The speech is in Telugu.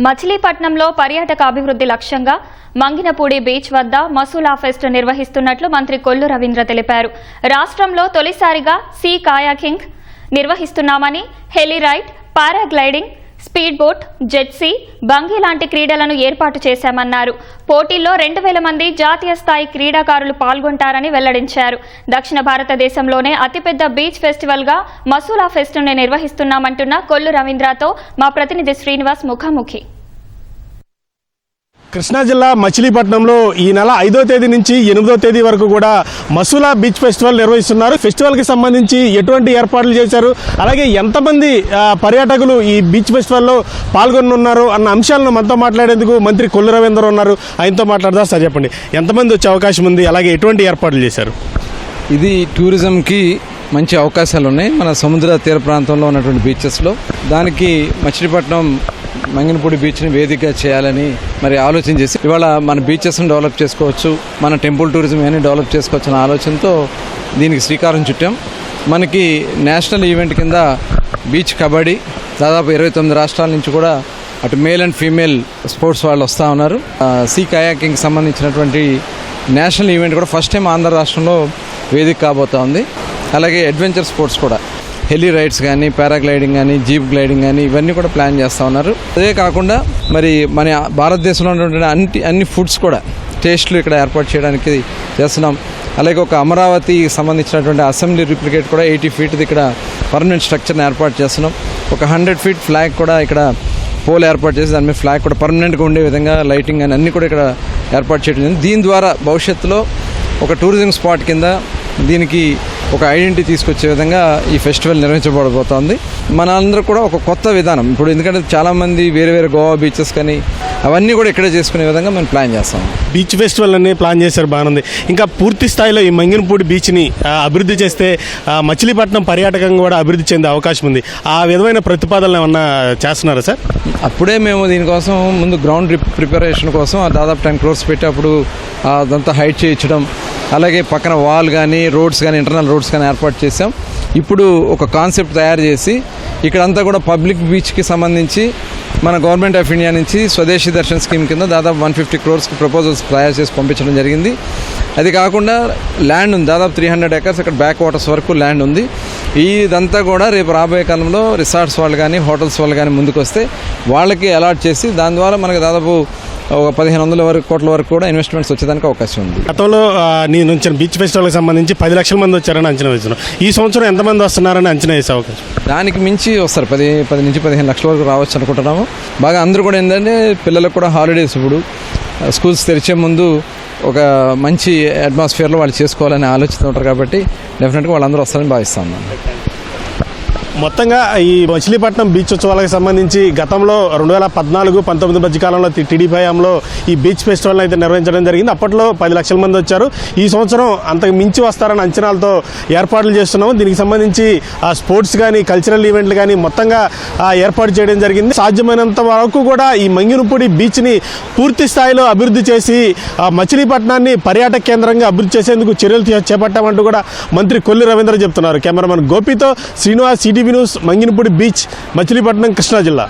మచిలీపట్నంలో పర్యాటక అభివృద్ధి లక్ష్యంగా మంగినపూడి బీచ్ వద్ద మసూలా ఫెస్ట్ నిర్వహిస్తున్నట్లు మంత్రి కొల్లు రవీంద్ర తెలిపారు. రాష్ట్రంలో తొలిసారిగా సీ కాయాకింగ్ నిర్వహిస్తున్నామని, heli ride, paragliding, speed boat, jet ski, bungee లాంటి క్రీడలను ఏర్పాటు చేశామన్నారు. పోటీల్లో 2000 మంది జాతీయ స్థాయి క్రీడాకారులు పాల్గొంటారని వెల్లడించారు. దక్షిణ భారతదేశంలోనే అతిపెద్ద బీచ్ ఫెస్టివల్గా మసూలా ఫెస్ట్ను నిర్వహిస్తున్నామంటున్న కొల్లు రవీంద్రతో మా ప్రతినిధి శ్రీనివాస్ ముఖాముఖి. కృష్ణా జిల్లా మచిలీపట్నంలో ఈ నెల 5వ తేదీ నుంచి 8వ తేదీ వరకు కూడా మసూలా బీచ్ ఫెస్టివల్ నిర్వహిస్తున్నారు. ఫెస్టివల్కి సంబంధించి ఎటువంటి ఏర్పాట్లు చేశారు, అలాగే ఎంతమంది పర్యాటకులు ఈ బీచ్ ఫెస్టివల్లో పాల్గొనున్నారు అన్న అంశాలను మనతో మాట్లాడేందుకు మంత్రి కొల్లు రవీంద్ర ఉన్నారు. ఆయనతో మాట్లాడదా సార్, చెప్పండి ఎంతమంది వచ్చే అవకాశం ఉంది, అలాగే ఎటువంటి ఏర్పాట్లు చేశారు? ఇది టూరిజంకి మంచి అవకాశాలు ఉన్నాయి మన సముద్ర తీర ప్రాంతంలో ఉన్నటువంటి బీచెస్లో. దానికి మచిలీపట్నం మంగినపూడి బీచ్ని వేదిక చేయాలని మరి ఆలోచన చేసి ఇవాళ మన బీచెస్ని డెవలప్ చేసుకోవచ్చు, మన టెంపుల్ టూరిజం అని డెవలప్ చేసుకోవచ్చు అన్న ఆలోచనతో దీనికి శ్రీకారం చుట్టాం. మనకి నేషనల్ ఈవెంట్ కింద బీచ్ కబడ్డీ దాదాపు 29 రాష్ట్రాల నుంచి కూడా అటు మేల్ అండ్ ఫీమేల్ స్పోర్ట్స్ వాళ్ళు వస్తూ ఉన్నారు. సీ కయాకింగ్ సంబంధించినటువంటి నేషనల్ ఈవెంట్ కూడా ఫస్ట్ టైం ఆంధ్ర రాష్ట్రంలో వేదిక కాబోతా ఉంది. అలాగే అడ్వెంచర్ స్పోర్ట్స్ కూడా హెలి రైడ్స్ కానీ, పారాగ్లైడింగ్ కానీ, జీప్ గ్లైడింగ్ కానీ ఇవన్నీ కూడా ప్లాన్ చేస్తూ ఉన్నారు. అదే కాకుండా మరి మన భారతదేశంలో ఉన్నటువంటి అన్ని ఫుడ్స్ కూడా టేస్ట్లు ఇక్కడ ఏర్పాటు చేయడానికి చేస్తున్నాం. అలాగే ఒక అమరావతి సంబంధించినటువంటి అసెంబ్లీ రిప్లికేట్ కూడా 80 feet ఇక్కడ పర్మనెంట్ స్ట్రక్చర్ని ఏర్పాటు చేస్తున్నాం. ఒక 100 feet ఫ్లాగ్ కూడా ఇక్కడ పోల్ ఏర్పాటు చేసి దాని మీద ఫ్లాగ్ కూడా పర్మనెంట్గా ఉండే విధంగా లైటింగ్ అని అన్నీ కూడా ఇక్కడ ఏర్పాటు చేయడం. దీని ద్వారా భవిష్యత్తులో ఒక టూరిజం స్పాట్ కింద దీనికి ఒక ఐడెంటిటీ తీసుకొచ్చే విధంగా ఈ ఫెస్టివల్ నిర్వహించబడబోతోంది. మనందరూ కూడా ఒక కొత్త విధానం ఇప్పుడు, ఎందుకంటే చాలామంది వేరే గోవా బీచెస్ కానీ అవన్నీ కూడా ఇక్కడే చేసుకునే విధంగా మేము ప్లాన్ చేస్తాం. బీచ్ ఫెస్టివల్ అన్ని ప్లాన్ చేశారు, బాగుంది. ఇంకా పూర్తి స్థాయిలో ఈ మంగినపూడి బీచ్ని అభివృద్ధి చేస్తే మచిలీపట్నం పర్యాటకంగా కూడా అభివృద్ధి చెందే అవకాశం ఉంది. ఆ విధమైన ప్రతిపాదనలు ఏమన్నా చేస్తున్నారా సార్? అప్పుడే మేము దీనికోసం ముందు గ్రౌండ్ ప్రిపరేషన్ కోసం దాదాపు 10 crores పెట్టి అప్పుడు అదంతా హైట్ చేయించడం, అలాగే పక్కన వాల్ కానీ, రోడ్స్ కానీ, ఇంటర్నల్ రోడ్స్ కానీ ఏర్పాటు చేసాం. ఇప్పుడు ఒక కాన్సెప్ట్ తయారు చేసి ఇక్కడంతా కూడా పబ్లిక్ బీచ్కి సంబంధించి మన గవర్నమెంట్ ఆఫ్ ఇండియా నుంచి స్వదేశీ దర్శన్ స్కీమ్ కింద దాదాపు 150 crores ప్రపోజల్స్ తయారు చేసి పంపించడం జరిగింది. అది కాకుండా ల్యాండ్ ఉంది, దాదాపు 300 acres అక్కడ బ్యాక్ వాటర్స్ వరకు ల్యాండ్ ఉంది. ఇదంతా కూడా రేపు రాబోయే కాలంలో రిసార్ట్స్ వాళ్ళు కానీ, హోటల్స్ వాళ్ళు కానీ ముందుకు వస్తే వాళ్ళకి అలాట్ చేసి దాని ద్వారా మనకు దాదాపు ఒక 1500 కోట్ల వరకు కూడా ఇన్వెస్ట్మెంట్స్ వచ్చేదానికి అవకాశం ఉంది. గతంలో నేను నుంచి బీచ్ ఫెస్టివల్కి సంబంధించి 10 లక్షల మంది వచ్చారని అంచనా వేస్తున్నాం. ఈ సంవత్సరం ఎంతమంది వస్తున్నారని అంచనా వేసే అవకాశం? దానికి మించి వస్తారు, 10 నుంచి 15 లక్షల వరకు రావచ్చు అనుకుంటున్నాము. బాగా అందరూ కూడా ఏంటంటే పిల్లలకు కూడా హాలిడేస్, ఇప్పుడు స్కూల్స్ తెరిచే ముందు ఒక మంచి అట్మాస్ఫియర్లో వాళ్ళు చేసుకోవాలని ఆలోచన ఉంటారు కాబట్టి డెఫినెట్గా వాళ్ళందరూ వస్తారని భావిస్తాను. మొత్తంగా ఈ మచిలీపట్నం బీచ్ ఉత్సవాలకు సంబంధించి గతంలో 2014-19 మధ్య కాలంలో టీడీపీ హయాంలో ఈ బీచ్ ఫెస్టివల్ అయితే నిర్వహించడం జరిగింది. అప్పట్లో 10 లక్షల మంది వచ్చారు. ఈ సంవత్సరం అంతకు మించి వస్తారని అంచనాలతో ఏర్పాట్లు చేస్తున్నాము. దీనికి సంబంధించి స్పోర్ట్స్ కానీ, కల్చరల్ ఈవెంట్లు కానీ మొత్తంగా ఏర్పాటు చేయడం జరిగింది. సాధ్యమైనంత వరకు కూడా ఈ మంగినపూడి బీచ్ని పూర్తి స్థాయిలో అభివృద్ధి చేసి మచిలీపట్నాన్ని పర్యాటక కేంద్రంగా అభివృద్ధి చేసేందుకు చర్యలు చేపట్టామంటూ కూడా మంత్రి కొల్లు రవీంద్ర చెప్తున్నారు. కెమెరామెన్ గోపితో Srinivas, CTV news, Manginapudi beach, Machilipatnam, Krishna జిల్లా.